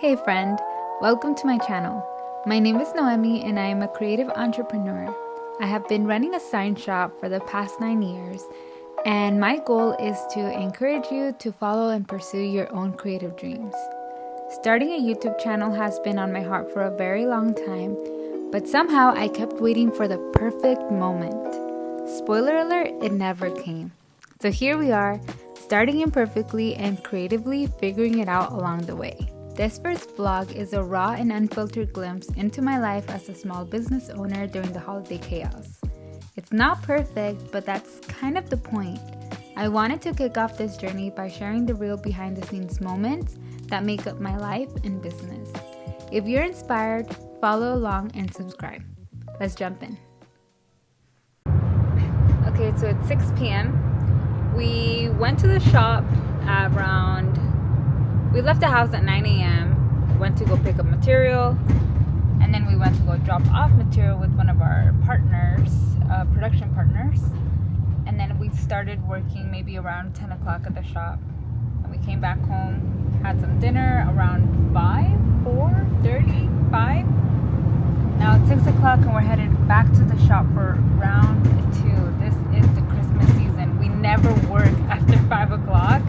Hey friend, welcome to my channel. My name is Noemi and I am a creative entrepreneur. I have been running a sign shop for the past 9 years, and my goal is to encourage you to follow and pursue your own creative dreams. Starting a YouTube channel has been on my heart for a very long time, but somehow I kept waiting for the perfect moment. Spoiler alert, it never came. So here we are, starting imperfectly and creatively figuring it out along the way. This first vlog is a raw and unfiltered glimpse into my life as a small business owner during the holiday chaos. It's not perfect, but that's kind of the point. I wanted to kick off this journey by sharing the real behind the scenes moments that make up my life and business. If you're inspired, follow along and subscribe. Let's jump in. Okay, so it's 6 p.m. We went to the shop at we left the house at 9 a.m., went to go pick up material, and then we went to go drop off material with one of our partners, production partners, and then we started working maybe around 10 o'clock at the shop. And we came back home, had some dinner around 4:30, 5. Now it's 6 o'clock and we're headed back to the shop for round 2. This is the Christmas season. We never work after 5 o'clock.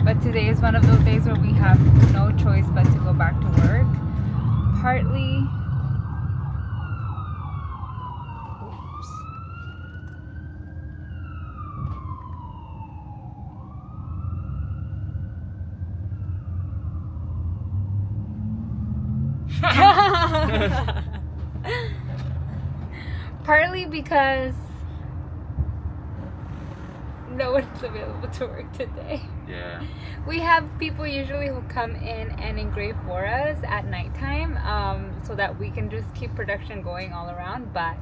But today is one of those days where we have no choice but to go back to work. Partly, partly because no one's available to work today. Yeah. We have people usually who come in and engrave for us at nighttime, so that we can just keep production going all around. But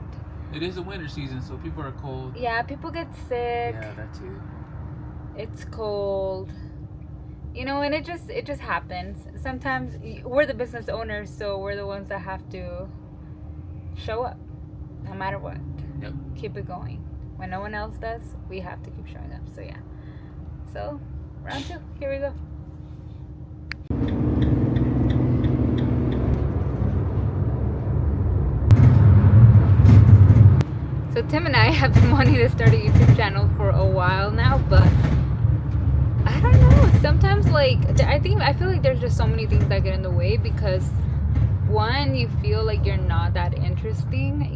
it is the winter season, so people are cold. Yeah, people get sick. Yeah, that too. It's cold, and it just happens. Sometimes we're the business owners, so we're the ones that have to show up, no matter what. Yep. Keep it going. When no one else does, we have to keep showing up. So yeah. So round 2, here we go. So Tim and I have been wanting to start a YouTube channel for a while now, but I don't know. Sometimes I feel like there's just so many things that get in the way because one, you feel like you're not that interesting,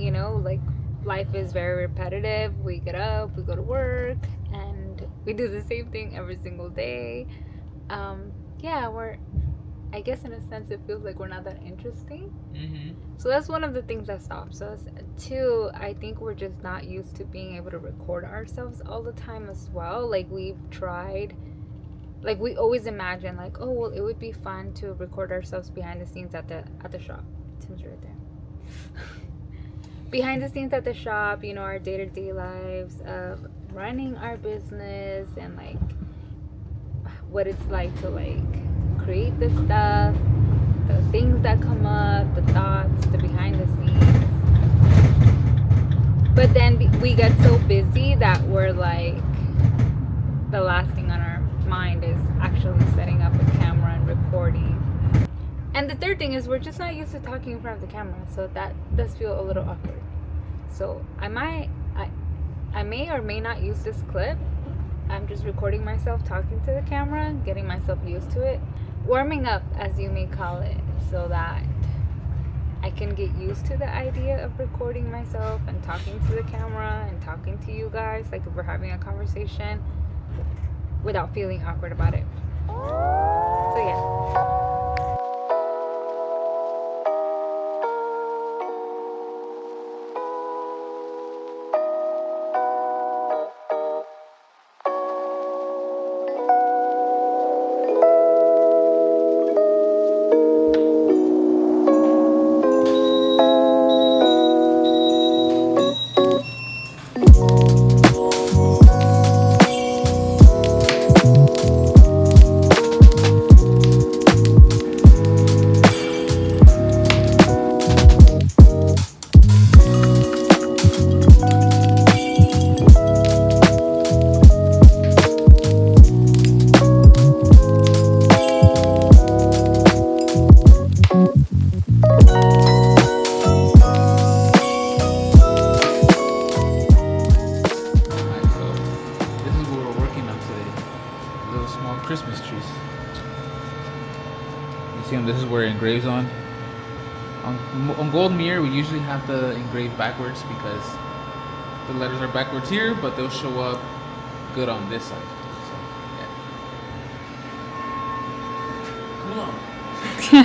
life is very repetitive. We get up, we go to work, and we do the same thing every single day. I guess in a sense it feels like we're not that interesting. Mm-hmm. So that's one of the things that stops us. 2, I think we're just not used to being able to record ourselves all the time as well. We've tried, we always imagine it would be fun to record ourselves behind the scenes at the shop. Tim's right there. Behind the scenes at the shop, our day-to-day lives of running our business and what it's like to create this stuff, the things that come up, the thoughts, the behind the scenes. But then we get so busy that we're the last thing on our mind is actually setting up a camera and recording. And the third thing is we're just not used to talking in front of the camera, so that does feel a little awkward. So I may or may not use this clip. I'm just recording myself talking to the camera, getting myself used to it, warming up, as you may call it, so that I can get used to the idea of recording myself and talking to the camera and talking to you guys, if we're having a conversation, without feeling awkward about it. So yeah. See, this is where it engraves on. On gold mirror, we usually have to engrave backwards because the letters are backwards here, but they'll show up good on this side. So, yeah. Come on. So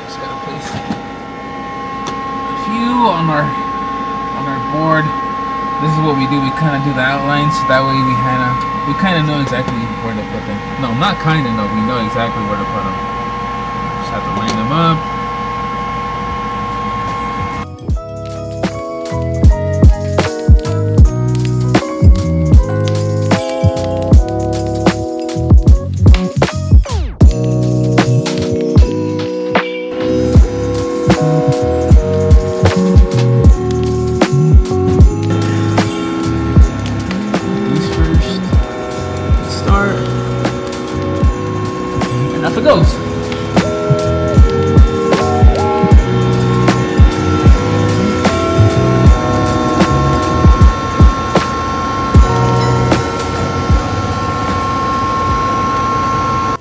just gotta place a few on our board. This is what we do. We kind of do the outlines, so that way we kind of know exactly where to put them. No, not kind of know. We know exactly where to put them. Just have to line them up. Off it goes.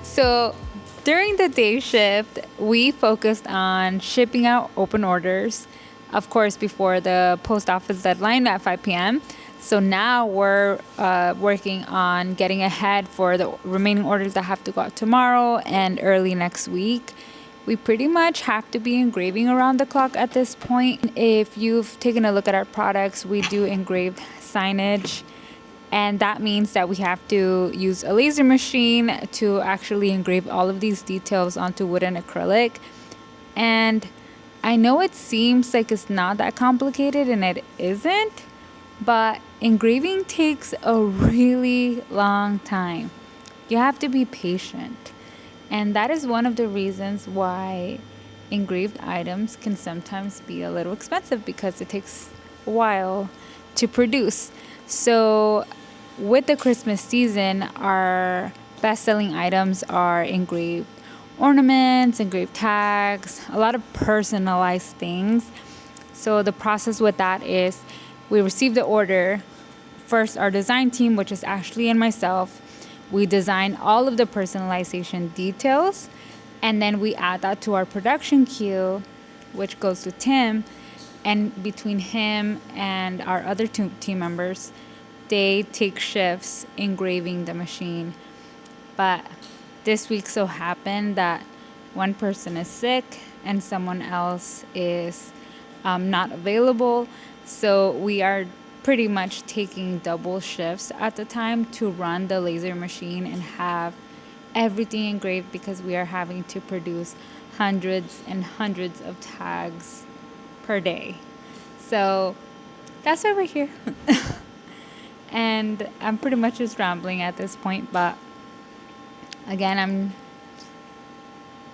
So during the day shift, we focused on shipping out open orders, of course, before the post office deadline at 5 p.m. So now we're working on getting ahead for the remaining orders that have to go out tomorrow and early next week. We pretty much have to be engraving around the clock at this point. If you've taken a look at our products, we do engraved signage. And that means that we have to use a laser machine to actually engrave all of these details onto wood and acrylic. And I know it seems like it's not that complicated, and it isn't. But engraving takes a really long time. You have to be patient. And that is one of the reasons why engraved items can sometimes be a little expensive, because it takes a while to produce. So with the Christmas season, our best-selling items are engraved ornaments, engraved tags, a lot of personalized things. So the process with that is, we receive the order. First, our design team, which is Ashley and myself, we design all of the personalization details, and then we add that to our production queue, which goes to Tim. And between him and our other two team members, they take shifts engraving the machine. But this week so happened that one person is sick and someone else is not available. So we are pretty much taking double shifts at the time to run the laser machine and have everything engraved, because we are having to produce hundreds and hundreds of tags per day. So that's why we're here. And I'm pretty much just rambling at this point, but again, I'm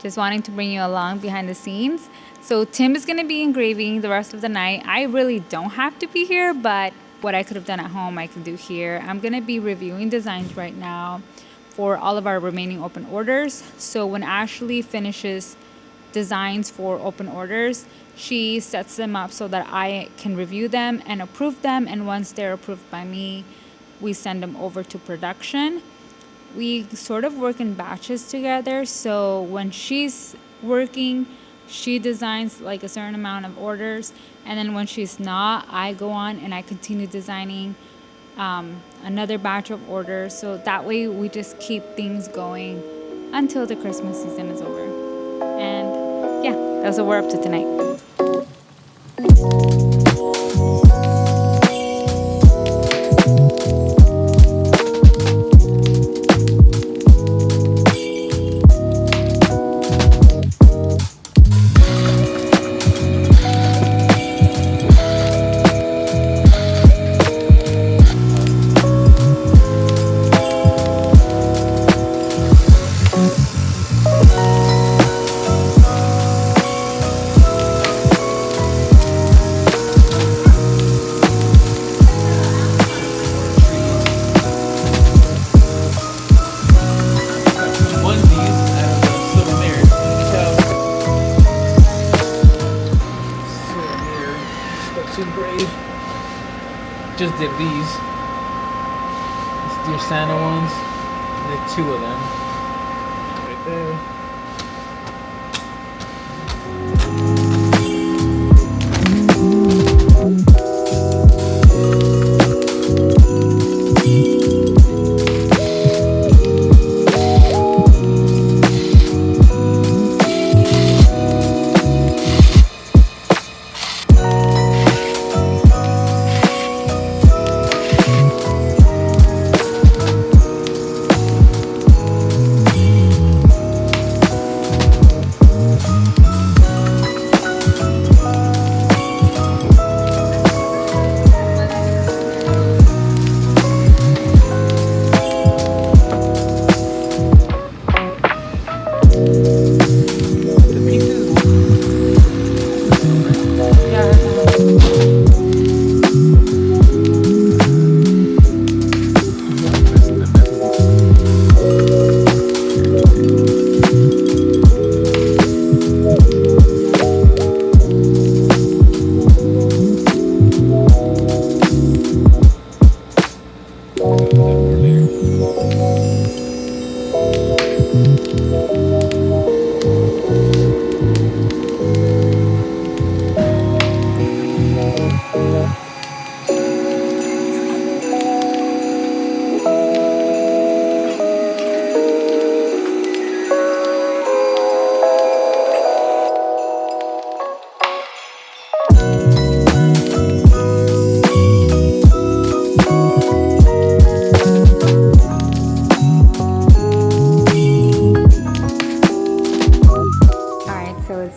just wanting to bring you along behind the scenes. So Tim is going to be engraving the rest of the night. I really don't have to be here, but what I could have done at home, I can do here. I'm going to be reviewing designs right now for all of our remaining open orders. So when Ashley finishes designs for open orders, she sets them up so that I can review them and approve them. And once they're approved by me, we send them over to production. We sort of work in batches together. So when she's working, she designs like a certain amount of orders, and then when she's not, I go on and I continue designing another batch of orders. So that way we just keep things going until the Christmas season is over. And yeah, that's what we're up to tonight. Just did these. It's dear Santa ones. There are two of them. day.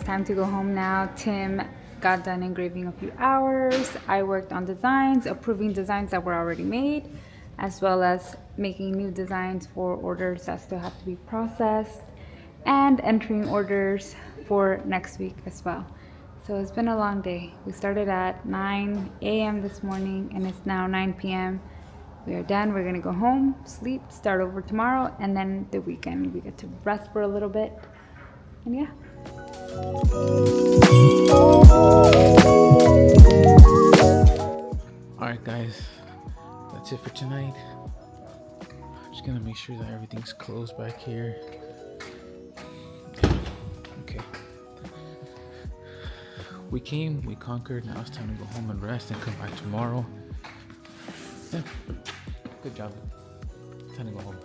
Time to go home now. Tim got done engraving a few hours. I worked on designs, approving designs that were already made, as well as making new designs for orders that still have to be processed, and entering orders for next week as well. So it's been a long day. We started at 9 a.m. this morning and it's now 9 p.m. We are done. We're gonna go home, sleep, start over tomorrow, and then the weekend we get to rest for a little bit. And yeah. Alright guys, that's it for tonight. I'm just gonna make sure that everything's closed back here. Okay. We came, we conquered, now it's time to go home and rest and come back tomorrow. Yeah. Good job. Time to go home.